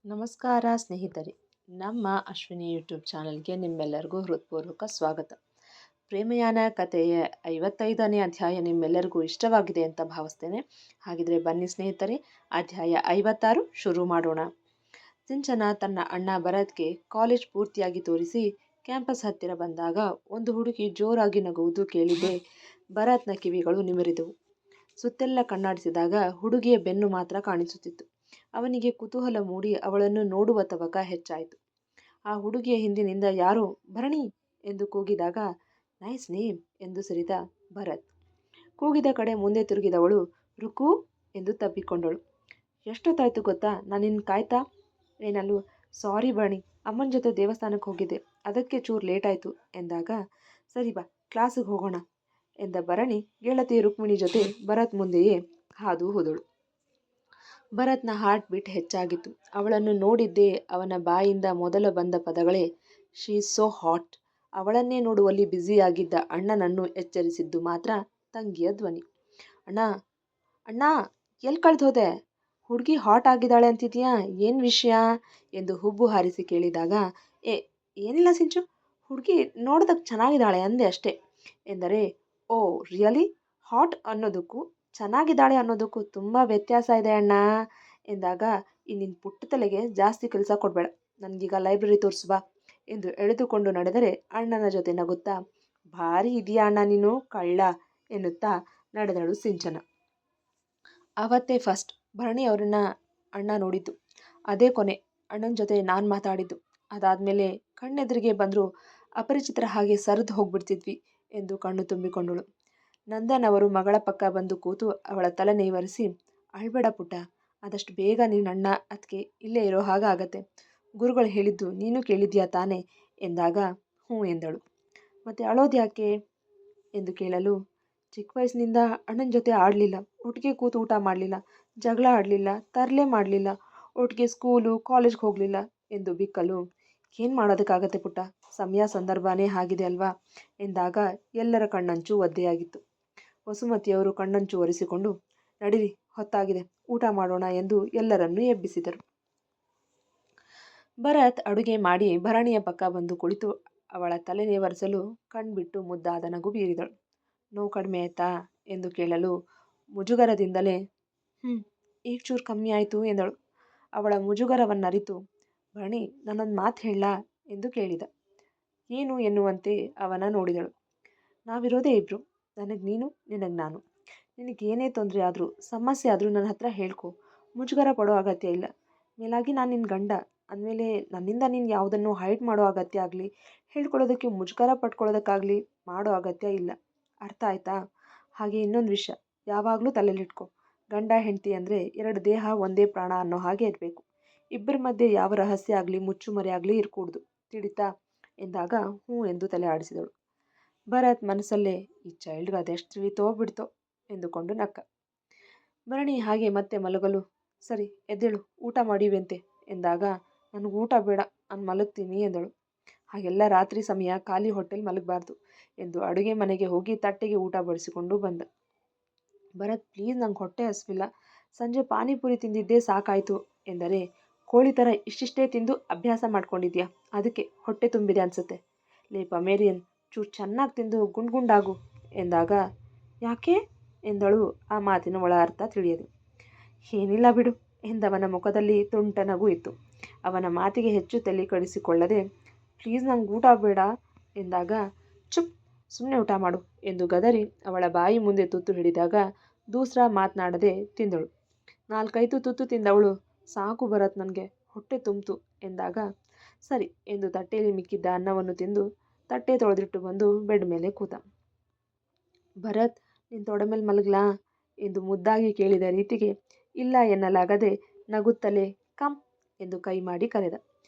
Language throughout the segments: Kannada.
ನಮಸ್ಕಾರ ಸ್ನೇಹಿತರೆ. ನಮ್ಮ ಅಶ್ವಿನಿ ಯೂಟ್ಯೂಬ್ ಚಾನಲ್ಗೆ ನಿಮ್ಮೆಲ್ಲರಿಗೂ ಹೃತ್ಪೂರ್ವಕ ಸ್ವಾಗತ. ಪ್ರೇಮಯಾನ ಕಥೆಯ 55ನೇ ಅಧ್ಯಾಯ ನಿಮ್ಮೆಲ್ಲರಿಗೂ ಇಷ್ಟವಾಗಿದೆ ಅಂತ ಭಾವಿಸ್ತೇನೆ. ಹಾಗಿದ್ರೆ ಬನ್ನಿ ಸ್ನೇಹಿತರೆ, ಅಧ್ಯಾಯ 56 ಶುರು ಮಾಡೋಣ. ಸಿಂಚನ ತನ್ನ ಅಣ್ಣ ಭರತ್ಗೆ ಕಾಲೇಜ್ ಪೂರ್ತಿಯಾಗಿ ತೋರಿಸಿ ಕ್ಯಾಂಪಸ್ ಹತ್ತಿರ ಬಂದಾಗ ಒಂದು ಹುಡುಗಿ ಜೋರಾಗಿ ನಗುವುದು ಕೇಳಿದೆ. ಭರತ್ನ ಕಿವಿಗಳು ನಿಮಿರಿದವು. ಸುತ್ತೆಲ್ಲ ಕಣ್ಣಾಡಿಸಿದಾಗ ಹುಡುಗಿಯ ಬೆನ್ನು ಮಾತ್ರ ಕಾಣಿಸುತ್ತಿತ್ತು. ಅವನಿಗೆ ಕುತೂಹಲ ಮೂಡಿ ಅವಳನ್ನು ನೋಡುವ ತವಕ ಹೆಚ್ಚಾಯಿತು. ಆ ಹುಡುಗಿಯ ಹಿಂದಿನಿಂದ ಯಾರೋ ಭರಣಿ ಎಂದು ಕೂಗಿದಾಗ ನೈಸ್ ನೇಮ್ ಎಂದು ಸಿರಿದ ಭರತ್. ಕೂಗಿದ ಕಡೆ ಮುಂದೆ ತಿರುಗಿದವಳು ರುಕು ಎಂದು ತಬ್ಬಿಕೊಂಡಳು. ಎಷ್ಟೊತ್ತಾಯ್ತು ಗೊತ್ತಾ, ನಾನಿನ್ನು ಕಾಯ್ತಾ ಏನಲ್ಲೂ. ಸಾರಿ ಭರಣಿ, ಅಮ್ಮನ ಜೊತೆ ದೇವಸ್ಥಾನಕ್ಕೆ ಹೋಗಿದ್ದೆ, ಅದಕ್ಕೆ ಚೂರು ಲೇಟ್ ಆಯಿತು ಎಂದಾಗ ಸರಿ ಬಾ ಕ್ಲಾಸಿಗೆ ಹೋಗೋಣ ಎಂದ ಭರಣಿ ಗೆಳತಿ ರುಕ್ಮಿಣಿ ಜೊತೆ ಭರತ್ ಮುಂದೆಯೇ ಹಾದು ಹೋದಳು. ಭರತ್ನ ಹಾರ್ಟ್ ಬೀಟ್ ಹೆಚ್ಚಾಗಿತ್ತು. ಅವಳನ್ನು ನೋಡಿದ್ದೇ ಅವನ ಬಾಯಿಂದ ಮೊದಲು ಬಂದ ಪದಗಳೇ ಶೀ ಈಸ್ ಸೋ ಹಾಟ್. ಅವಳನ್ನೇ ನೋಡುವಲ್ಲಿ ಬ್ಯುಸಿಯಾಗಿದ್ದ ಅಣ್ಣನನ್ನು ಎಚ್ಚರಿಸಿದ್ದು ಮಾತ್ರ ತಂಗಿಯ ಧ್ವನಿ. ಅಣ್ಣ ಅಣ್ಣ, ಎಲ್ಲಿ ಕಳೆದೋದೆ? ಹುಡುಗಿ ಹಾಟ್ ಆಗಿದ್ದಾಳೆ ಅಂತಿದ್ಯಾ, ಏನು ವಿಷಯ ಎಂದು ಹುಬ್ಬು ಹಾರಿಸಿ ಕೇಳಿದಾಗ ಏನಿಲ್ಲ ಸಿಂಚು, ಹುಡುಗಿ ನೋಡೋದಕ್ಕೆ ಚೆನ್ನಾಗಿದ್ದಾಳೆ ಅಂದೆ ಅಷ್ಟೇ ಎಂದರೆ ಓ ರಿಯಲಿ, ಹಾಟ್ ಅನ್ನೋದಕ್ಕೂ ಚೆನ್ನಾಗಿದ್ದಾಳೆ ಅನ್ನೋದಕ್ಕೂ ತುಂಬ ವ್ಯತ್ಯಾಸ ಇದೆ ಅಣ್ಣ ಎಂದಾಗ ಇನ್ನಿನ ಪುಟ್ಟ ತಲೆಗೆ ಜಾಸ್ತಿ ಕೆಲಸ ಕೊಡಬೇಡ, ನನಗೀಗ ಲೈಬ್ರರಿ ತೋರಿಸುವ ಎಂದು ಎಳೆದುಕೊಂಡು ನಡೆದರೆ ಅಣ್ಣನ ಜೊತೆ ನಗುತ್ತಾ ಭಾರಿ ಇದೆಯಾ ಅಣ್ಣ ನೀನು ಕಳ್ಳ ಎನ್ನುತ್ತಾ ನಡೆದಳು ಸಿಂಚನ. ಅವತ್ತೇ ಫಸ್ಟ್ ಭರಣಿ ಅವರನ್ನ ಅಣ್ಣ ನೋಡಿದ್ದು, ಅದೇ ಕೊನೆ ಅಣ್ಣನ ಜೊತೆ ನಾನು ಮಾತಾಡಿದ್ದು. ಅದಾದಮೇಲೆ ಕಣ್ಣೆದುರಿಗೆ ಬಂದರೂ ಅಪರಿಚಿತರ ಹಾಗೆ ಸರಿದು ಹೋಗ್ಬಿಡ್ತಿದ್ವಿ ಎಂದು ಕಣ್ಣು ತುಂಬಿಕೊಂಡಳು. ನಂದನ್ ಅವರು ಮಗಳ ಪಕ್ಕ ಬಂದು ಕೂತು ಅವಳ ತಲೆ ನೇವರಿಸಿ ಅಳ್ಬೇಡ ಪುಟ್ಟ, ಆದಷ್ಟು ಬೇಗ ನಿನ್ನ ಅಣ್ಣ ಅದಕ್ಕೆ ಇಲ್ಲೇ ಇರೋ ಹಾಗಾಗತ್ತೆ. ಗುರುಗಳು ಹೇಳಿದ್ದು ನೀನು ಕೇಳಿದ್ಯಾ ತಾನೇ ಎಂದಾಗ ಹ್ಞೂ ಎಂದಳು. ಮತ್ತೆ ಅಳೋದು ಯಾಕೆ ಎಂದು ಕೇಳಲು ಚಿಕ್ಕ ವಯಸ್ಸಿನಿಂದ ಅಣ್ಣನ ಜೊತೆ ಆಡಲಿಲ್ಲ, ಒಟ್ಟಿಗೆ ಕೂತು ಊಟ ಮಾಡಲಿಲ್ಲ, ಜಗಳ ಆಡಲಿಲ್ಲ, ತರಲೆ ಮಾಡಲಿಲ್ಲ, ಒಟ್ಟಿಗೆ ಸ್ಕೂಲು ಕಾಲೇಜ್ಗೆ ಹೋಗಲಿಲ್ಲ ಎಂದು ಬಿಕ್ಕಲು ಏನು ಮಾಡೋದಕ್ಕಾಗತ್ತೆ ಪುಟ್ಟ, ಸಮಯ ಸಂದರ್ಭನೇ ಆಗಿದೆ ಅಲ್ವಾ ಎಂದಾಗ ಎಲ್ಲರ ಕಣ್ಣಂಚು ಒದ್ದೆಯಾಗಿತ್ತು. ವಸುಮತಿಯವರು ಕಣ್ಣಂಚು ಒರೆಸಿಕೊಂಡು ನಡಿರಿ ಹೊತ್ತಾಗಿದೆ ಊಟ ಮಾಡೋಣ ಎಂದು ಎಲ್ಲರನ್ನೂ ಎಬ್ಬಿಸಿದರು. ಭರತ್ ಅಡುಗೆ ಮಾಡಿ ಭರಣಿಯ ಪಕ್ಕ ಬಂದು ಕುಳಿತು ಅವಳ ತಲೆ ನೇವರಿಸಲು ಕಣ್ಬಿಟ್ಟು ಮುದ್ದಾದ ನಗು ಬೀರಿದಳು. ನೋವು ಕಡಿಮೆ ಆಯ್ತಾ ಎಂದು ಕೇಳಲು ಮುಜುಗರದಿಂದಲೇ ಈಗ ಚೂರು ಕಮ್ಮಿ ಆಯಿತು ಎಂದಳು. ಅವಳ ಮುಜುಗರವನ್ನರಿತು ಭರಣಿ, ನಾನೊಂದು ಮಾತು ಹೇಳ ಎಂದು ಕೇಳಿದ. ಏನು ಎನ್ನುವಂತೆ ಅವನ ನೋಡಿದಳು. ನಾವಿರೋದೇ ಇಬ್ರು, ನನಗೆ ನೀನು ನಿನಗೆ ನಾನು. ನಿನಗೇನೇ ತೊಂದರೆ ಆದರೂ ಸಮಸ್ಯೆ ಆದರೂ ನನ್ನ ಹತ್ರ ಹೇಳ್ಕೊ, ಮುಜುಗರ ಪಡೋ ಅಗತ್ಯ ಇಲ್ಲ. ಮೇಲಾಗಿ ನಾನು ನಿನ್ನ ಗಂಡ ಅಂದಮೇಲೆ ನನ್ನಿಂದ ನೀನು ಯಾವುದನ್ನು ಹೈಡ್ ಮಾಡೋ ಅಗತ್ಯ ಆಗಲಿ, ಹೇಳ್ಕೊಳ್ಳೋದಕ್ಕೆ ಮುಜುಗರ ಪಡ್ಕೊಳ್ಳೋದಕ್ಕಾಗಲಿ ಮಾಡೋ ಅಗತ್ಯ ಇಲ್ಲ. ಅರ್ಥ ಆಯ್ತಾ? ಹಾಗೆ ಇನ್ನೊಂದು ವಿಷಯ ಯಾವಾಗಲೂ ತಲೆಯಲ್ಲಿಟ್ಕೊ, ಗಂಡ ಹೆಂಡತಿ ಅಂದರೆ ಎರಡು ದೇಹ ಒಂದೇ ಪ್ರಾಣ ಅನ್ನೋ ಹಾಗೆ ಇರಬೇಕು. ಇಬ್ಬರ ಮಧ್ಯೆ ಯಾವ ರಹಸ್ಯ ಆಗಲಿ ಮುಚ್ಚುಮರೆ ಆಗಲಿ ಇರಕೂಡ್ದು, ತಿಳಿತಾ ಎಂದಾಗ ಹ್ಞೂ ಎಂದು ತಲೆ ಆಡಿಸಿದಳು. ಭರತ್ ಮನಸ್ಸಲ್ಲೇ ಈ ಚೈಲ್ಡ್ಗೆ ಅದೆಷ್ಟು ತಿಳಿತೋ ಬಿಡ್ತೋ ಎಂದುಕೊಂಡು ನಕ್ಕ. ಭರಣಿ ಹಾಗೆ ಮತ್ತೆ ಮಲಗಲು ಸರಿ ಎದ್ದೇಳು ಊಟ ಮಾಡಿವೆಂತೆ ಎಂದಾಗ ನನಗೆ ಊಟ ಬೇಡ, ನಾನು ಮಲಗ್ತೀನಿ ಎಂದಳು. ಹಾಗೆಲ್ಲ ರಾತ್ರಿ ಸಮಯ ಖಾಲಿ ಹೊಟ್ಟೆಲ್ ಮಲಗಬಾರ್ದು ಎಂದು ಅಡುಗೆ ಮನೆಗೆ ಹೋಗಿ ತಟ್ಟೆಗೆ ಊಟ ಬಡಿಸಿಕೊಂಡು ಬಂದ. ಭರತ್ ಪ್ಲೀಸ್, ನಂಗೆ ಹೊಟ್ಟೆ ಹಸಿವಿಲ್ಲ, ಸಂಜೆ ಪಾನಿಪುರಿ ತಿಂದಿದ್ದೇ ಸಾಕಾಯಿತು ಎಂದರೆ ಕೋಳಿ ಥರ ಇಷ್ಟಿಷ್ಟೇ ತಿಂದು ಅಭ್ಯಾಸ ಮಾಡ್ಕೊಂಡಿದ್ಯಾ, ಅದಕ್ಕೆ ಹೊಟ್ಟೆ ತುಂಬಿದೆ ಅನಿಸುತ್ತೆ. ಲೇ ಪಮೇರಿಯನ್, ಚೂರು ಚೆನ್ನಾಗಿ ತಿಂದು ಗುಂಡಾಗು ಎಂದಾಗ ಯಾಕೆ ಎಂದಳು. ಆ ಮಾತಿನ ಒಳ ಅರ್ಥ ತಿಳಿಯದು. ಏನಿಲ್ಲ ಬಿಡು ಎಂದವನ ಮುಖದಲ್ಲಿ ತುಂಟ ನಗು ಇತ್ತು. ಅವನ ಮಾತಿಗೆ ಹೆಚ್ಚು ತಲೆ ಕೆಡಿಸಿಕೊಳ್ಳದೆ ಪ್ಲೀಸ್ ನಂಗೆ ಊಟ ಬೇಡ ಎಂದಾಗ ಚುಪ್, ಸುಮ್ಮನೆ ಊಟ ಮಾಡು ಎಂದು ಗದರಿ ಅವಳ ಬಾಯಿ ಮುಂದೆ ತುತ್ತು ಹಿಡಿದಾಗ ದೂಸ್ರಾ ಮಾತನಾಡದೆ ತಿಂದಳು. 4-5 ತುತ್ತು ತಿಂದವಳು ಸಾಕು ಭರತ್, ನನಗೆ ಹೊಟ್ಟೆ ತುಂಬಿತು ಎಂದಾಗ ಸರಿ ಎಂದು ತಟ್ಟೆಯಲ್ಲಿ ಮಿಕ್ಕಿದ್ದ ಅನ್ನವನ್ನು ತಿಂದು ತಟ್ಟೆ ತೊಳೆದಿಟ್ಟು ಬಂದು ಬೆಡ್ ಮೇಲೆ ಕೂತ. ಭರತ್, ನಿನ್ನ ತೊಡೆ ಮೇಲೆ ಮಲಗ್ಲಾ ಎಂದು ಮುದ್ದಾಗಿ ಕೇಳಿದ ರೀತಿಗೆ ಇಲ್ಲ ಎನ್ನಲಾಗದೆ ನಗುತ್ತಲೇ ಕಮ್ ಎಂದು ಕೈ ಮಾಡಿ ಕರೆದ.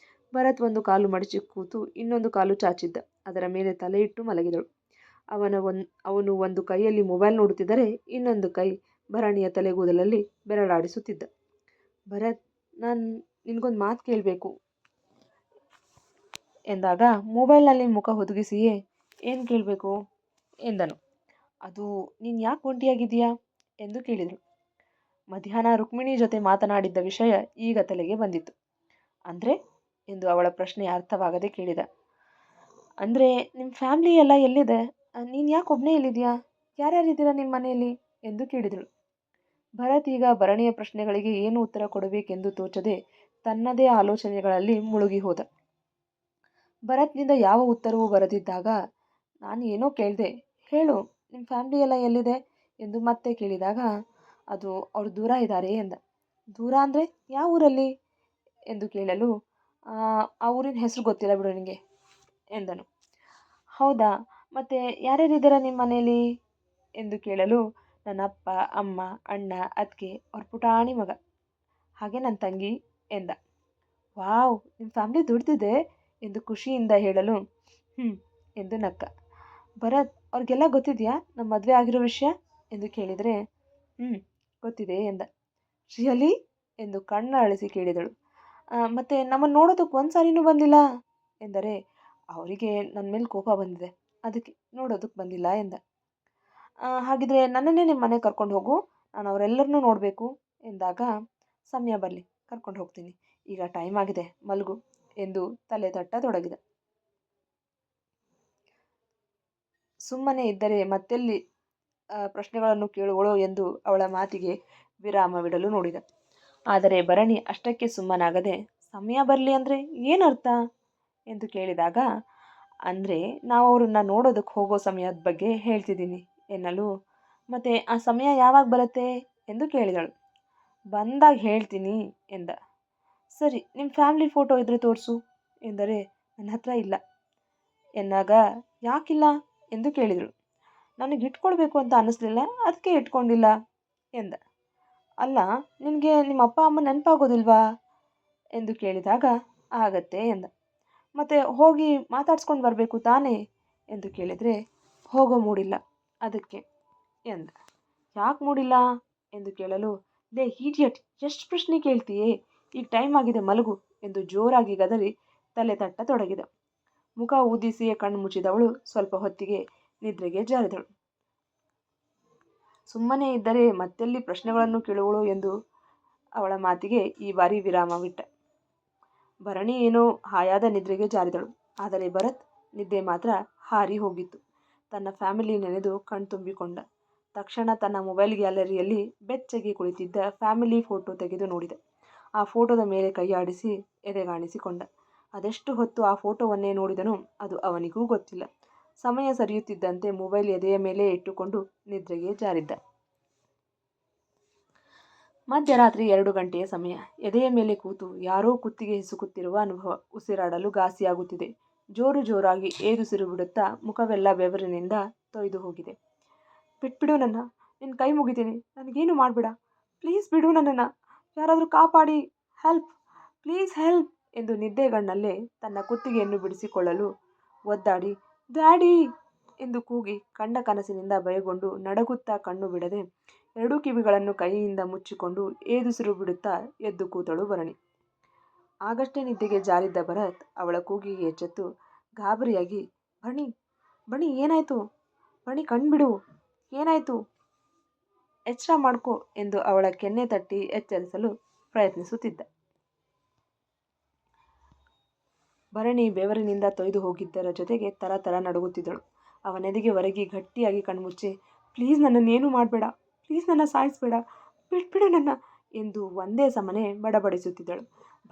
ಭರತ್ ಒಂದು ಕಾಲು ಮಡಚಿ ಕೂತು ಇನ್ನೊಂದು ಕಾಲು ಚಾಚಿದ್ದ. ಅದರ ಮೇಲೆ ತಲೆ ಇಟ್ಟು ಮಲಗಿದಳು. ಅವನು ಒಂದು ಕೈಯಲ್ಲಿ ಮೊಬೈಲ್ ನೋಡುತ್ತಿದ್ದರೆ ಇನ್ನೊಂದು ಕೈ ಭರಣಿಯ ತಲೆಗೂದಲಲ್ಲಿ ಬೆರಳಾಡಿಸುತ್ತಿದ್ದ. ಭರತ್, ನಾನು ನಿನಗೊಂದು ಮಾತು ಕೇಳಬೇಕು ಎಂದಾಗ ಮೊಬೈಲ್ನಲ್ಲಿ ಮುಖ ಹುದುಗಿಸಿಯೇ ಏನು ಕೇಳಬೇಕು ಎಂದನು. ಅದು ನೀನು ಯಾಕೆ ಒಂಟಿಯಾಗಿದೆಯಾ ಎಂದು ಕೇಳಿದಳು. ಮಧ್ಯಾಹ್ನ ರುಕ್ಮಿಣಿ ಜೊತೆ ಮಾತನಾಡಿದ್ದ ವಿಷಯ ಈಗ ತಲೆಗೆ ಬಂದಿತ್ತು. ಅಂದರೆ ಎಂದು ಅವಳ ಪ್ರಶ್ನೆ ಅರ್ಥವಾಗದೆ ಕೇಳಿದ. ಅಂದರೆ ನಿಮ್ಮ ಫ್ಯಾಮ್ಲಿ ಎಲ್ಲ ಎಲ್ಲಿದೆ? ನೀನು ಯಾಕೆ ಒಬ್ಬನೇ ಇಲ್ಲಿದೆಯಾ? ಯಾರ್ಯಾರಿದ್ದೀರಾ ನಿಮ್ಮ ಮನೆಯಲ್ಲಿ ಎಂದು ಕೇಳಿದಳು. ಭರತ್ ಈಗ ಭರಣಿಯ ಪ್ರಶ್ನೆಗಳಿಗೆ ಏನು ಉತ್ತರ ಕೊಡಬೇಕೆಂದು ತೋಚದೆ ತನ್ನದೇ ಆಲೋಚನೆಗಳಲ್ಲಿ ಮುಳುಗಿ ಹೋದ. ಭರತ್ನಿಂದ ಯಾವ ಉತ್ತರವೂ ಬರದಿದ್ದಾಗ ನಾನು ಏನೋ ಕೇಳಿದೆ, ಹೇಳು ನಿಮ್ಮ ಫ್ಯಾಮ್ಲಿ ಎಲ್ಲ ಎಲ್ಲಿದೆ ಎಂದು ಮತ್ತೆ ಕೇಳಿದಾಗ ಅದು ಅವ್ರು ದೂರ ಇದ್ದಾರೆ ಎಂದ. ದೂರ ಅಂದರೆ ಯಾವ ಊರಲ್ಲಿ ಎಂದು ಕೇಳಲು ಆ ಊರಿನ ಹೆಸರು ಗೊತ್ತಿಲ್ಲ ಬಿಡು ನಿನಗೆ ಎಂದನು. ಹೌದಾ, ಮತ್ತೆ ಯಾರ್ಯಾರಿದ್ದೀರಾ ನಿಮ್ಮ ಮನೆಯಲ್ಲಿ ಎಂದು ಕೇಳಲು ನನ್ನ ಅಪ್ಪ, ಅಮ್ಮ, ಅಣ್ಣ, ಅತ್ತಿಗೆ, ಅವ್ರ ಪುಟಾಣಿ ಮಗ, ಹಾಗೆ ನನ್ನ ತಂಗಿ ಎಂದ. ವಾವ್, ನಿಮ್ಮ ಫ್ಯಾಮ್ಲಿ ದುಡ್ದಿದೆ ಎಂದು ಖುಷಿಯಿಂದ ಹೇಳಲು ಎಂದು ನಕ್ಕ. ಭರತ್, ಅವ್ರಿಗೆಲ್ಲ ಗೊತ್ತಿದೆಯಾ ನಮ್ಮ ಮದುವೆ ಆಗಿರೋ ವಿಷಯ ಎಂದು ಕೇಳಿದರೆ ಗೊತ್ತಿದೆ ಎಂದ. ರಿಯಲಿ ಎಂದು ಕಣ್ಣು ಅಳಿಸಿ ಕೇಳಿದಳು. ಮತ್ತು ನಮ್ಮನ್ನು ನೋಡೋದಕ್ಕೆ ಒಂದು ಸಾರಿನೂ ಬಂದಿಲ್ಲ ಎಂದರೆ ಅವರಿಗೆ ನನ್ನ ಮೇಲೆ ಕೋಪ ಬಂದಿದೆ, ಅದಕ್ಕೆ ನೋಡೋದಕ್ಕೆ ಬಂದಿಲ್ಲ ಎಂದ. ಹಾಗಿದ್ರೆ ನನ್ನನ್ನೇ ನಿಮ್ಮ ಮನೆಗೆ ಕರ್ಕೊಂಡು ಹೋಗು, ನಾನು ಅವರೆಲ್ಲರನ್ನೂ ನೋಡಬೇಕು ಎಂದಾಗ ಸಮಯ ಬರಲಿ ಕರ್ಕೊಂಡು ಹೋಗ್ತೀನಿ, ಈಗ ಟೈಮ್ ಆಗಿದೆ ಮಲಗು ಎಂದು ತಲೆ ತಟ್ಟತೊಡಗಿದ. ಸುಮ್ಮನೆ ಇದ್ದರೆ ಮತ್ತೆಲ್ಲಿ ಪ್ರಶ್ನೆಗಳನ್ನು ಕೇಳುವಳೋ ಎಂದು ಅವಳ ಮಾತಿಗೆ ವಿರಾಮವಿಡಲು ನೋಡಿದ. ಆದರೆ ಭರಣಿ ಅಷ್ಟಕ್ಕೆ ಸುಮ್ಮನಾಗದೆ ಸಮಯ ಬರಲಿ ಅಂದರೆ ಏನರ್ಥ ಎಂದು ಕೇಳಿದಾಗ ಅಂದರೆ ನಾವು ಅವ್ರನ್ನ ನೋಡೋದಕ್ಕೆ ಹೋಗೋ ಸಮಯದ ಬಗ್ಗೆ ಹೇಳ್ತಿದ್ದೀನಿ ಎನ್ನಲು ಮತ್ತು ಆ ಸಮಯ ಯಾವಾಗ ಬರುತ್ತೆ ಎಂದು ಕೇಳಿದಳು. ಬಂದಾಗ ಹೇಳ್ತೀನಿ ಎಂದ. ಸರಿ, ನಿಮ್ಮ ಫ್ಯಾಮ್ಲಿ ಫೋಟೋ ಇದ್ದರೆ ತೋರಿಸು ಎಂದರೆ ನನ್ನ ಹತ್ರ ಇಲ್ಲ ಎನ್ನಾಗ ಯಾಕಿಲ್ಲ ಎಂದು ಕೇಳಿದಳು. ನನಗೆ ಇಟ್ಕೊಳ್ಬೇಕು ಅಂತ ಅನ್ನಿಸ್ಲಿಲ್ಲ, ಅದಕ್ಕೆ ಇಟ್ಕೊಂಡಿಲ್ಲ ಎಂದ. ಅಲ್ಲ, ನಿನಗೆ ನಿಮ್ಮ ಅಪ್ಪ ಅಮ್ಮ ನೆನಪಾಗೋದಿಲ್ವಾ ಎಂದು ಕೇಳಿದಾಗ ಆಗತ್ತೆ ಎಂದ. ಮತ್ತು ಹೋಗಿ ಮಾತಾಡ್ಸ್ಕೊಂಡು ಬರಬೇಕು ತಾನೇ ಎಂದು ಕೇಳಿದರೆ ಹೋಗೋ ಮೂಡಿಲ್ಲ ಅದಕ್ಕೆ ಎಂದ. ಯಾಕೆ ಮೂಡಿಲ್ಲ ಎಂದು ಕೇಳಲು ಲೇ ಈಡಿಯಟ್, ಎಷ್ಟು ಪ್ರಶ್ನೆ ಕೇಳ್ತೀಯೇ, ಈಗ ಟೈಮ್ ಆಗಿದೆ ಮಲಗು ಎಂದು ಜೋರಾಗಿ ಗದರಿ ತಲೆ ತಟ್ಟತೊಡಗಿದ. ಮುಖ ಊದಿಸಿಯೇ ಕಣ್ಣು ಮುಚ್ಚಿದವಳು ಸ್ವಲ್ಪ ಹೊತ್ತಿಗೆ ನಿದ್ರೆಗೆ ಜಾರಿದಳು. ಸುಮ್ಮನೆ ಇದ್ದರೆ ಮತ್ತೆಲ್ಲಿ ಪ್ರಶ್ನೆಗಳನ್ನು ಕೇಳುವಳು ಎಂದು ಅವಳ ಮಾತಿಗೆ ಈ ಬಾರಿ ವಿರಾಮವಿಟ್ಟ. ಭರಣಿ ಏನೋ ಹಾಯಾದ ನಿದ್ರೆಗೆ ಜಾರಿದಳು. ಆದರೆ ಭರತ್ ನಿದ್ದೆ ಮಾತ್ರ ಹಾರಿ ಹೋಗಿತ್ತು. ತನ್ನ ಫ್ಯಾಮಿಲಿ ನೆನೆದು ಕಣ್ತುಂಬಿಕೊಂಡ. ತಕ್ಷಣ ತನ್ನ ಮೊಬೈಲ್ ಗ್ಯಾಲರಿಯಲ್ಲಿ ಬೆಚ್ಚಗೆ ಕುಳಿತಿದ್ದ ಫ್ಯಾಮಿಲಿ ಫೋಟೋ ತೆಗೆದು ನೋಡಿದ. ಆ ಫೋಟೋದ ಮೇಲೆ ಕೈಯಾಡಿಸಿ ಎದೆಗಾಣಿಸಿಕೊಂಡ. ಅದೆಷ್ಟು ಹೊತ್ತು ಆ ಫೋಟೋವನ್ನೇ ನೋಡಿದನೋ ಅದು ಅವನಿಗೂ ಗೊತ್ತಿಲ್ಲ. ಸಮಯ ಸರಿಯುತ್ತಿದ್ದಂತೆ ಮೊಬೈಲ್ ಎದೆಯ ಮೇಲೆ ಇಟ್ಟುಕೊಂಡು ನಿದ್ರೆಗೆ ಜಾರಿದ್ದ. ಮಧ್ಯರಾತ್ರಿ 2 ಗಂಟೆಯ ಸಮಯ. ಎದೆಯ ಮೇಲೆ ಕೂತು ಯಾರೋ ಕುತ್ತಿಗೆ ಹಿಸುಕುತ್ತಿರುವ ಅನುಭವ. ಉಸಿರಾಡಲು ಘಾಸಿಯಾಗುತ್ತಿದೆ. ಜೋರು ಜೋರಾಗಿ ಏದುಸಿರು ಬಿಡುತ್ತಾ ಮುಖವೆಲ್ಲ ಬೆವರಿನಿಂದ ತೊಯ್ದು ಹೋಗಿದೆ. ಬಿಟ್ಬಿಡು ನನ್ನ, ನಿನ್ನ ಕೈ ಮುಗಿತೀನಿ, ನನಗೇನು ಮಾಡಬೇಡ, ಪ್ಲೀಸ್ ಬಿಡು ನನ್ನನ್ನು, ಯಾರಾದರೂ ಕಾಪಾಡಿ, ಹೆಲ್ಪ್, ಪ್ಲೀಸ್ ಹೆಲ್ಪ್ ಎಂದು ನಿದ್ದೆಗಣ್ಣಲ್ಲೇ ತನ್ನ ಕುತ್ತಿಗೆಯನ್ನು ಬಿಡಿಸಿಕೊಳ್ಳಲು ಒದ್ದಾಡಿ ಡ್ಯಾಡಿ ಎಂದು ಕೂಗಿ ಕಂಡ ಕನಸಿನಿಂದ ಭಯಗೊಂಡು ನಡುಗುತ್ತಾ ಕಣ್ಣು ಬಿಡದೆ 2 ಕಿವಿಗಳನ್ನು ಕೈಯಿಂದ ಮುಚ್ಚಿಕೊಂಡು ಏದುಸಿರು ಬಿಡುತ್ತಾ ಎದ್ದು ಕೂತಳು ಭರಣಿ. ಆಗಷ್ಟೇ ನಿದ್ದೆಗೆ ಜಾರಿದ್ದ ಭರತ್ ಅವಳ ಕೂಗಿಗೆ ಎಚ್ಚೆತ್ತು ಗಾಬರಿಯಾಗಿ ಭಣಿ, ಭಣಿ ಏನಾಯಿತು, ಭಣಿ ಕಣ್ಬಿಡು, ಏನಾಯಿತು, ಎಚ್ಚರ ಮಾಡ್ಕೊ ಎಂದು ಅವಳ ಕೆನ್ನೆ ತಟ್ಟಿ ಎಚ್ಚರಿಸಲು ಪ್ರಯತ್ನಿಸುತ್ತಿದ್ದ. ಭರಣಿ ಬೆವರಿನಿಂದ ತೊಯ್ದು ಹೋಗಿದ್ದರ ಜೊತೆಗೆ ತರ ನಡುಗುತ್ತಿದ್ದಳು. ಅವನೆದೆಗೆ ಒರಗಿ ಗಟ್ಟಿಯಾಗಿ ಕಣ್ಮುಚ್ಚಿ ಪ್ಲೀಸ್ ನನ್ನನ್ನೇನು ಮಾಡಬೇಡ, ಪ್ಲೀಸ್ ನನ್ನ ಸಾಯಿಸಬೇಡ, ಬಿಟ್ಬಿಡು ನನ್ನ ಎಂದು ಒಂದೇ ಸಮನೆ ಬಡಬಡಿಸುತ್ತಿದ್ದಳು.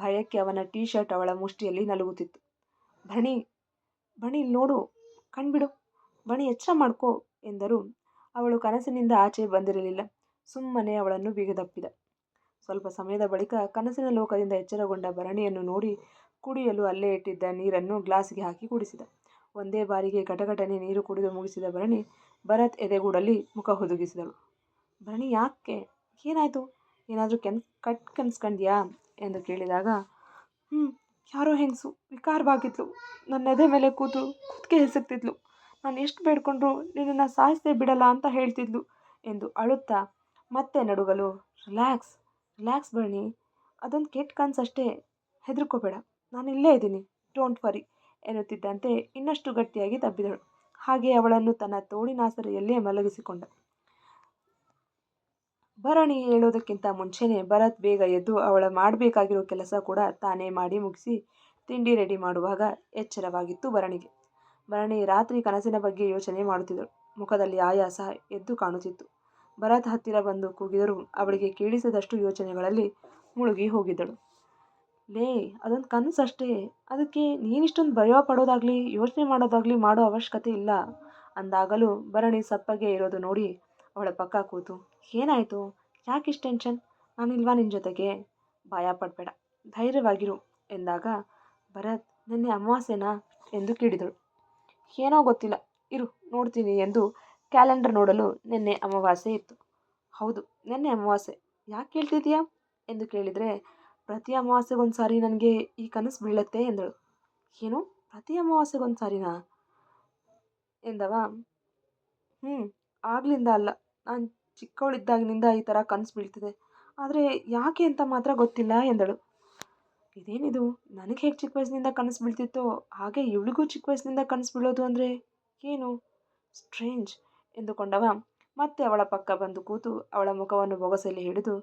ಭಯಕ್ಕೆ ಅವನ ಟೀ ಶರ್ಟ್ ಅವಳ ಮುಷ್ಟಿಯಲ್ಲಿ ನಲುಗುತ್ತಿತ್ತು. ಭಣಿ, ಭಣಿ ನೋಡು, ಕಣ್ಬಿಡು, ಭಣಿ ಎಚ್ಚರ ಮಾಡ್ಕೋ ಎಂದರೂ ಅವಳು ಕನಸಿನಿಂದ ಆಚೆ ಬಂದಿರಲಿಲ್ಲ. ಸುಮ್ಮನೆ ಅವಳನ್ನು ಬಿಗದಪ್ಪಿದ. ಸ್ವಲ್ಪ ಸಮಯದ ಬಳಿಕ ಕನಸಿನ ಲೋಕದಿಂದ ಎಚ್ಚರಗೊಂಡ ಭರಣಿಯನ್ನು ನೋಡಿ ಕುಡಿಯಲು ಅಲ್ಲೇ ಇಟ್ಟಿದ್ದ ನೀರನ್ನು ಗ್ಲಾಸಿಗೆ ಹಾಕಿ ಕುಡಿಸಿದ. ಒಂದೇ ಬಾರಿಗೆ ಘಟಘಟನೆ ನೀರು ಕುಡಿದು ಮುಗಿಸಿದ ಭರಣಿ ಭರತ್ ಎದೆಗೂಡಲ್ಲಿ ಮುಖ ಹುದುಗಿಸಿದಳು. ಭರಣಿ ಯಾಕೆ, ಏನಾಯಿತು, ಏನಾದರೂ ಕನ್ಸ್ಕೊಂಡ್ಯಾ ಎಂದು ಕೇಳಿದಾಗ ಯಾರೋ ಹೆಂಗಸು ವಿಕಾರವಾಗಿದ್ಲು, ನನ್ನ ಎದೆ ಮೇಲೆ ಕೂತು ಕುತ್ತಿಗೆ ಹಿಸುಕ್ತಿದ್ಲು, ನಾನು ಎಷ್ಟು ಬೇಡ್ಕೊಂಡ್ರು ನಿನ್ನನ್ನು ಸಾಯಿಸದೆ ಬಿಡಲ್ಲ ಅಂತ ಹೇಳ್ತಿದ್ಲು ಎಂದು ಅಳುತ್ತಾ ಮತ್ತೆ ನಡುಗಲು ರಿಲ್ಯಾಕ್ಸ್ ರಿಲ್ಯಾಕ್ಸ್ ಭರಣಿ, ಅದೊಂದು ಕೆಟ್ಟ ಕನಸಷ್ಟೇ, ಹೆದರ್ಕೋಬೇಡ, ನಾನು ಇಲ್ಲೇ ಇದ್ದೀನಿ, ಡೋಂಟ್ ವರಿ ಎನ್ನುತ್ತಿದ್ದಂತೆ ಇನ್ನಷ್ಟು ಗಟ್ಟಿಯಾಗಿ ತಬ್ಬಿದಳು. ಹಾಗೆ ಅವಳನ್ನು ತನ್ನ ತೋಳಿನಾಸರೆಯಲ್ಲೇ ಮಲಗಿಸಿಕೊಂಡ. ಭರಣಿ ಹೇಳೋದಕ್ಕಿಂತ ಮುಂಚೆನೇ ಭರತ್ ಬೇಗ ಎದ್ದು ಅವಳ ಮಾಡಬೇಕಾಗಿರೋ ಕೆಲಸ ಕೂಡ ತಾನೇ ಮಾಡಿ ಮುಗಿಸಿ ತಿಂಡಿ ರೆಡಿ ಮಾಡುವಾಗ ಎಚ್ಚರವಾಗಿತ್ತು ಭರಣಿಗೆ. ಭರಣಿ ರಾತ್ರಿ ಕನಸಿನ ಬಗ್ಗೆ ಯೋಚನೆ ಮಾಡುತ್ತಿದ್ದಳು. ಮುಖದಲ್ಲಿ ಆಯಾಸ ಎದ್ದು ಕಾಣುತ್ತಿತ್ತು. ಭರತ್ ಹತ್ತಿರ ಬಂದು ಕೂಗಿದರೂ ಅವಳಿಗೆ ಕೇಳಿಸದಷ್ಟು ಯೋಚನೆಗಳಲ್ಲಿ ಮುಳುಗಿ ಹೋಗಿದ್ದಳು. ಲೇ, ಅದೊಂದು ಕನಸಷ್ಟೇ, ಅದಕ್ಕೆ ನೀನಿಷ್ಟೊಂದು ಭಯ ಪಡೋದಾಗ್ಲಿ ಯೋಚನೆ ಮಾಡೋದಾಗ್ಲಿ ಮಾಡೋ ಅವಶ್ಯಕತೆ ಇಲ್ಲ ಅಂದಾಗಲೂ ಭರಣಿ ಸಪ್ಪಗೆ ಇರೋದು ನೋಡಿ ಅವಳ ಪಕ್ಕ ಕೂತು, ಏನಾಯಿತು, ಯಾಕಿಷ್ಟು ಟೆನ್ಷನ್, ನಾನಿಲ್ವಾ ನಿನ್ನ ಜೊತೆಗೆ, ಭಯ ಪಡಬೇಡ, ಧೈರ್ಯವಾಗಿರು ಎಂದಾಗ ಭರತ್, ನಿನ್ನೆ ಅಮಾವಾಸ್ಯೆನಾ ಎಂದು ಕೇಳಿದಳು. ಏನೋ ಗೊತ್ತಿಲ್ಲ, ಇರು ನೋಡ್ತೀನಿ ಎಂದು ಕ್ಯಾಲೆಂಡರ್ ನೋಡಲು ನಿನ್ನೆ ಅಮಾವಾಸ್ಯೆ ಇತ್ತು. ಹೌದು, ನಿನ್ನೆ ಅಮಾವಾಸ್ಯೆ, ಯಾಕೆ ಕೇಳ್ತಿದೀಯಾ ಎಂದು ಕೇಳಿದರೆ, ಪ್ರತಿ ಅಮಾವಾಸ್ಯೆಗೊಂದು ಸಾರಿ ನನಗೆ ಈ ಕನಸು ಬೀಳತ್ತೆ ಎಂದಳು. ಏನು, ಪ್ರತಿ ಅಮಾವಾಸ್ಯೆಗೊಂದು ಸಾರಿನಾ ಎಂದವ. ಆಗ್ಲಿಂದ ಅಲ್ಲ, ನಾನು ಚಿಕ್ಕವಳಿದ್ದಾಗಿನಿಂದ ಈ ಥರ ಕನಸು ಬೀಳ್ತಿದೆ, ಆದರೆ ಯಾಕೆ ಅಂತ ಮಾತ್ರ ಗೊತ್ತಿಲ್ಲ ಎಂದಳು. ಇದೇನಿದು, ನನಗೆ ಹೇಗೆ ಚಿಕ್ಕ ವಯಸ್ಸಿನಿಂದ ಕನಸು ಬೀಳ್ತಿತ್ತೋ ಹಾಗೆ ಇವಳಿಗೂ ಚಿಕ್ಕ ವಯಸ್ಸಿನಿಂದ ಕನಸು ಬೀಳೋದು ಅಂದರೆ ಏನು ಸ್ಟ್ರೇಂಜ್ ಎಂದುಕೊಂಡವ ಮತ್ತೆ ಅವಳ ಪಕ್ಕ ಬಂದು ಕೂತು ಅವಳ ಮುಖವನ್ನು ಬೊಗಸೆಯಲ್ಲಿ ಹಿಡಿದು,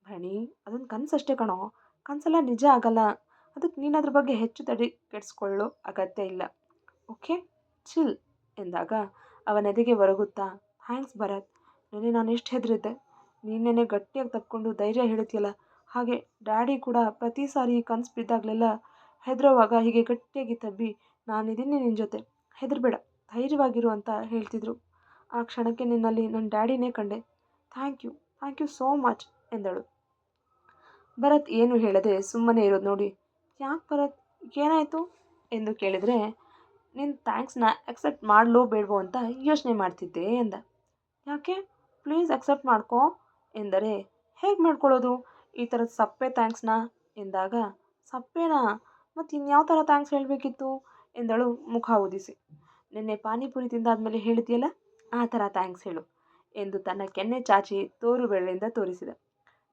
ಭಣಿ, ಅದೊಂದು ಕನಸಷ್ಟೇ ಕಣೋ, ಕನಸೆಲ್ಲ ನಿಜ ಆಗಲ್ಲ, ಅದಕ್ಕೆ ನೀನು ಅದ್ರ ಬಗ್ಗೆ ಹೆಚ್ಚು ತಡೆ ಕೆಡಿಸ್ಕೊಳ್ಳೋ ಅಗತ್ಯ ಇಲ್ಲ, ಓಕೆ, ಚಿಲ್ ಎಂದಾಗ ಅವನೆದೆಗೆ ಒರಗುತ್ತಾ, ಥ್ಯಾಂಕ್ಸ್ ಭರತ್, ನೆನೆ ನಾನು ಎಷ್ಟು ಹೆದರಿದ್ದೆ, ನೀನೆನೆ ಗಟ್ಟಿಯಾಗಿ ತಪ್ಕೊಂಡು ಧೈರ್ಯ ಹೇಳ್ತೀಯಲ್ಲ, ಹಾಗೆ ಡ್ಯಾಡಿ ಕೂಡ ಪ್ರತಿ ಸಾರಿ ಕನಸು ಬಿದ್ದಾಗಲೆಲ್ಲ ಹೆದರೋವಾಗ ಹೀಗೆ ಗಟ್ಟಿಯಾಗಿ ತಬ್ಬಿ, ನಾನಿದ್ದೀನಿ ನಿನ್ನ ಜೊತೆ, ಹೆದರಬೇಡ, ಧೈರ್ಯವಾಗಿರು ಅಂತ ಹೇಳ್ತಿದ್ರು. ಆ ಕ್ಷಣಕ್ಕೆ ನಿನ್ನಲ್ಲಿ ನನ್ನ ಡ್ಯಾಡಿನೇ ಕಂಡೆ, ಥ್ಯಾಂಕ್ ಯು ಸೋ ಮಚ್ ಎಂದಳು. ಭರತ್ ಏನು ಹೇಳದೆ ಸುಮ್ಮನೆ ಇರೋದು ನೋಡಿ, ಯಾಕೆ ಭರತ್, ಏನಾಯಿತು ಎಂದು ಕೇಳಿದರೆ, ನಿನ್ನ ಥ್ಯಾಂಕ್ಸ್ನ ಅಕ್ಸೆಪ್ಟ್ ಮಾಡಲೋ ಬೇಡವೋ ಅಂತ ಯೋಚನೆ ಮಾಡ್ತಿದ್ದೆ ಎಂದ. ಯಾಕೆ, ಪ್ಲೀಸ್ ಅಕ್ಸೆಪ್ಟ್ ಮಾಡ್ಕೋ ಎಂದರೆ, ಹೇಗೆ ಮಾಡ್ಕೊಳ್ಳೋದು ಈ ಥರದ ಸಪ್ಪೆ ಥ್ಯಾಂಕ್ಸ್ನ ಎಂದಾಗ, ಸಪ್ಪೆನಾ, ಮತ್ತು ಇನ್ಯಾವ ಥರ ಥ್ಯಾಂಕ್ಸ್ ಹೇಳಬೇಕಿತ್ತು ಎಂದಳು ಮುಖ ಊದಿಸಿ. ನಿನ್ನೆ ಪಾನಿಪುರಿ ತಿಂದಾದ್ಮೇಲೆ ಹೇಳಿದ್ಯಲ್ಲ, ಆ ಥರ ಥ್ಯಾಂಕ್ಸ್ ಹೇಳು ಎಂದು ತನ್ನ ಕೆನ್ನೆ ಚಾಚಿ ತೋರು ಬೆರಳಿಂದ ತೋರಿಸಿದ.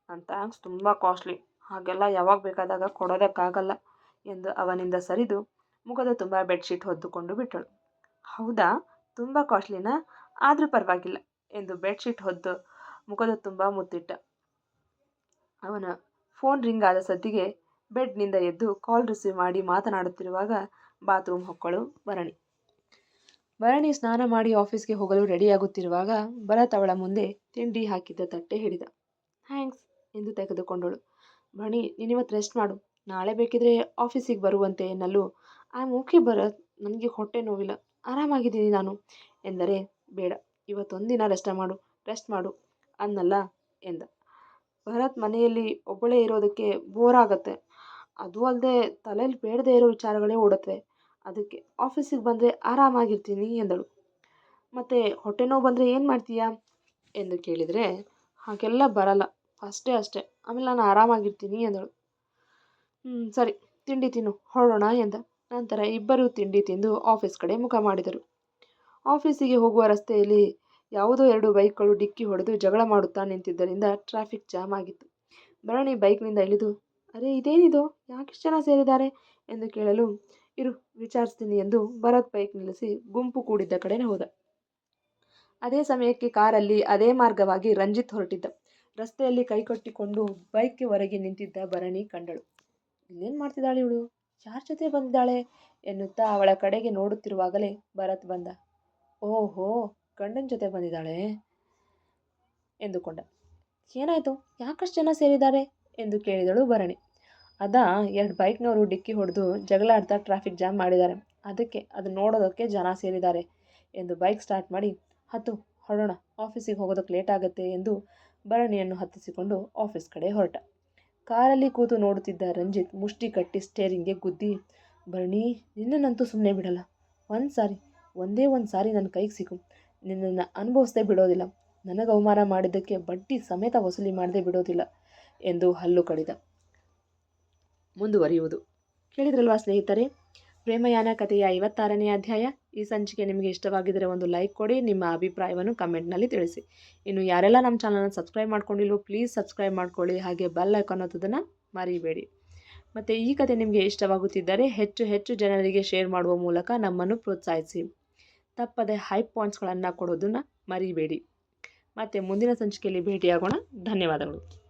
ನನ್ನ ಥ್ಯಾಂಕ್ಸ್ ತುಂಬ ಕಾಸ್ಟ್ಲಿ, ಹಾಗೆಲ್ಲ ಯಾವಾಗ ಬೇಕಾದಾಗ ಕೊಡೋದಕ್ಕಾಗಲ್ಲ ಎಂದು ಅವನಿಂದ ಸರಿದು ಮುಖದ ತುಂಬ ಬೆಡ್ಶೀಟ್ ಹೊದ್ದುಕೊಂಡು ಬಿಟ್ಟಳು. ಹೌದಾ, ತುಂಬ ಕಾಸ್ಟ್ಲಿನಾ, ಆದರೂ ಪರವಾಗಿಲ್ಲ ಎಂದು ಬೆಡ್ಶೀಟ್ ಹೊದ್ದು ಮುಖದ ತುಂಬ ಮುತ್ತಿಟ್ಟ. ಅವನ ಫೋನ್ ರಿಂಗ್ ಆದ ಸದ್ದಿಗೆ ಬೆಡ್ನಿಂದ ಎದ್ದು ಕಾಲ್ ರಿಸೀವ್ ಮಾಡಿ ಮಾತನಾಡುತ್ತಿರುವಾಗ ಬಾತ್ರೂಮ್ ಹೊಕ್ಕಳು ಭರಣಿ. ಭರಣಿ ಸ್ನಾನ ಮಾಡಿ ಆಫೀಸ್ಗೆ ಹೋಗಲು ರೆಡಿಯಾಗುತ್ತಿರುವಾಗ ಭರತ್ ಅವಳ ಮುಂದೆ ತಿಂಡಿ ಹಾಕಿದ್ದ ತಟ್ಟೆ ಹಿಡಿದ. ಥ್ಯಾಂಕ್ಸ್ ಎಂದು ತೆಗೆದುಕೊಂಡಳು. ಭರಣಿ, ನೀನಿವತ್ತು ರೆಸ್ಟ್ ಮಾಡು, ನಾಳೆ ಬೇಕಿದ್ರೆ ಆಫೀಸಿಗೆ ಬರುವಂತೆ ಎನ್ನಲು, ಐ ಆಮ್ ಓಕೆ ಭರತ್, ನನಗೆ ಹೊಟ್ಟೆ ನೋವಿಲ್ಲ, ಆರಾಮಾಗಿದ್ದೀನಿ ನಾನು ಎಂದರೆ, ಬೇಡ, ಇವತ್ತೊಂದಿನ ರೆಸ್ಟ್ ಮಾಡು ಅನ್ನಲ್ಲ ಎಂದ. ಭರತ್, ಮನೆಯಲ್ಲಿ ಒಬ್ಬಳೇ ಇರೋದಕ್ಕೆ ಬೋರ್ ಆಗತ್ತೆ, ಅದು ಅಲ್ಲದೆ ತಲೆಯಲ್ಲಿ ಬೇಡದೇ ಇರೋ ವಿಚಾರಗಳೇ ಓಡತ್ವೆ, ಅದಕ್ಕೆ ಆಫೀಸಿಗೆ ಬಂದರೆ ಆರಾಮಾಗಿರ್ತೀನಿ ಎಂದಳು. ಮತ್ತು ಹೊಟ್ಟೆ ನೋವು ಬಂದರೆ ಏನು ಮಾಡ್ತೀಯಾ ಎಂದು ಕೇಳಿದರೆ, ಹಾಗೆಲ್ಲ ಬರಲ್ಲ, ಅಷ್ಟೇ, ಆಮೇಲೆ ನಾನು ಆರಾಮಾಗಿರ್ತೀನಿ ಎಂದಳು. ಸರಿ, ತಿಂಡಿ ತಿನ್ನು, ಹೊರಡೋಣ ಎಂದ. ನಂತರ ಇಬ್ಬರೂ ತಿಂಡಿ ತಿಂದು ಆಫೀಸ್ ಕಡೆ ಮುಖ ಮಾಡಿದರು. ಆಫೀಸಿಗೆ ಹೋಗುವ ರಸ್ತೆಯಲ್ಲಿ ಯಾವುದೋ 2 ಬೈಕ್ಗಳು ಡಿಕ್ಕಿ ಹೊಡೆದು ಜಗಳ ಮಾಡುತ್ತಾ ನಿಂತಿದ್ದರಿಂದ ಟ್ರಾಫಿಕ್ ಜಾಮ್ ಆಗಿತ್ತು. ಭರಣಿ ಬೈಕ್ನಿಂದ ಇಳಿದು, ಅರೆ ಇದೇನಿದು, ಯಾಕಿಷ್ಟು ಜನ ಸೇರಿದ್ದಾರೆ ಎಂದು ಕೇಳಲು, ಇರು ವಿಚಾರಿಸ್ತೀನಿ ಎಂದು ಭರತ್ ಬೈಕ್ ನಿಲ್ಲಿಸಿ ಗುಂಪು ಕೂಡಿದ್ದ ಕಡೆ ಹೋದ. ಅದೇ ಸಮಯಕ್ಕೆ ಕಾರಲ್ಲಿ ಅದೇ ಮಾರ್ಗವಾಗಿ ರಂಜಿತ್ ಹೊರಟಿದ್ದ. ರಸ್ತೆಯಲ್ಲಿ ಕೈಕಟ್ಟಿಕೊಂಡು ಬೈಕ್ಗೆ ಹೊರಗೆ ನಿಂತಿದ್ದ ಭರಣಿ ಕಂಡಳು. ಇಲ್ಲೇನು ಮಾಡ್ತಿದ್ದಾಳೆ ಇವಳು, ಯಾರ ಜೊತೆ ಬಂದಿದ್ದಾಳೆ ಎನ್ನುತ್ತಾ ಅವಳ ಕಡೆಗೆ ನೋಡುತ್ತಿರುವಾಗಲೇ ಭರತ್ ಬಂದ. ಓಹೋ, ಗಂಡನ ಜೊತೆ ಬಂದಿದ್ದಾಳೆ ಎಂದುಕೊಂಡ. ಏನಾಯಿತು, ಯಾಕಷ್ಟು ಜನ ಸೇರಿದ್ದಾರೆ ಎಂದು ಕೇಳಿದಳು ಭರಣಿ. ಅದಾ, 2 ಬೈಕ್ನವರು ಡಿಕ್ಕಿ ಹೊಡೆದು ಜಗಳಾಡ್ತಾ ಟ್ರಾಫಿಕ್ ಜಾಮ್ ಮಾಡಿದ್ದಾರೆ, ಅದಕ್ಕೆ ಅದು ನೋಡೋದಕ್ಕೆ ಜನ ಸೇರಿದ್ದಾರೆ ಎಂದು ಬೈಕ್ ಸ್ಟಾರ್ಟ್ ಮಾಡಿ, ಹತ್ತು ಹೊರಡೋಣ, ಆಫೀಸಿಗೆ ಹೋಗೋದಕ್ಕೆ ಲೇಟ್ ಆಗುತ್ತೆ ಎಂದು ಭರಣಿಯನ್ನು ಹತ್ತಿಸಿಕೊಂಡು ಆಫೀಸ್ ಕಡೆ ಹೊರಟ. ಕಾರಲ್ಲಿ ಕೂತು ನೋಡುತ್ತಿದ್ದ ರಂಜಿತ್ ಮುಷ್ಟಿ ಕಟ್ಟಿ ಸ್ಟೇರಿಂಗ್ಗೆ ಗುದ್ದಿ, ಭರಣಿ, ನಿನ್ನನ್ನಂತೂ ಸುಮ್ಮನೆ ಬಿಡಲ್ಲ, ಒಂದೇ ಒಂದು ಸಾರಿ ನನ್ನ ಕೈಗೆ ಸಿಗು, ನಿನ್ನನ್ನು ಅನುಭವಿಸದೆ ಬಿಡೋದಿಲ್ಲ, ನನಗೆ ಅವಮಾನ ಮಾಡಿದ್ದಕ್ಕೆ ಬಡ್ಡಿ ಸಮೇತ ವಸೂಲಿ ಮಾಡದೆ ಬಿಡೋದಿಲ್ಲ ಎಂದು ಹಲ್ಲು ಕಡಿದ. ಮುಂದುವರಿಯುವುದು. ಕೇಳಿದ್ರಲ್ವಾ ಸ್ನೇಹಿತರೆ, ಪ್ರೇಮಯಾನ ಕಥೆಯ 56ನೇ ಅಧ್ಯಾಯ. ಈ ಸಂಚಿಕೆ ನಿಮಗೆ ಇಷ್ಟವಾಗಿದ್ದರೆ ಒಂದು ಲೈಕ್ ಕೊಡಿ, ನಿಮ್ಮ ಅಭಿಪ್ರಾಯವನ್ನು ಕಮೆಂಟ್ನಲ್ಲಿ ತಿಳಿಸಿ. ಇನ್ನು ಯಾರೆಲ್ಲ ನಮ್ಮ ಚಾನಲ್ನ ಸಬ್ಸ್ಕ್ರೈಬ್ ಮಾಡ್ಕೊಂಡಿಲ್ಲೋ ಪ್ಲೀಸ್ ಸಬ್ಸ್ಕ್ರೈಬ್ ಮಾಡ್ಕೊಳ್ಳಿ, ಹಾಗೆ ಬೆಲ್ ಐಕಾನ್ ಒತ್ತೋದನ್ನು ಮರಿಬೇಡಿ. ಮತ್ತು ಈ ಕಥೆ ನಿಮಗೆ ಇಷ್ಟವಾಗುತ್ತಿದ್ದರೆ ಹೆಚ್ಚು ಜನರಿಗೆ ಶೇರ್ ಮಾಡುವ ಮೂಲಕ ನಮ್ಮನ್ನು ಪ್ರೋತ್ಸಾಹಿಸಿ. ತಪ್ಪದೆ ಹೈ ಪಾಯಿಂಟ್ಸ್ಗಳನ್ನು ಕೊಡೋದನ್ನು ಮರಿಬೇಡಿ. ಮತ್ತು ಮುಂದಿನ ಸಂಚಿಕೆಯಲ್ಲಿ ಭೇಟಿಯಾಗೋಣ. ಧನ್ಯವಾದಗಳು.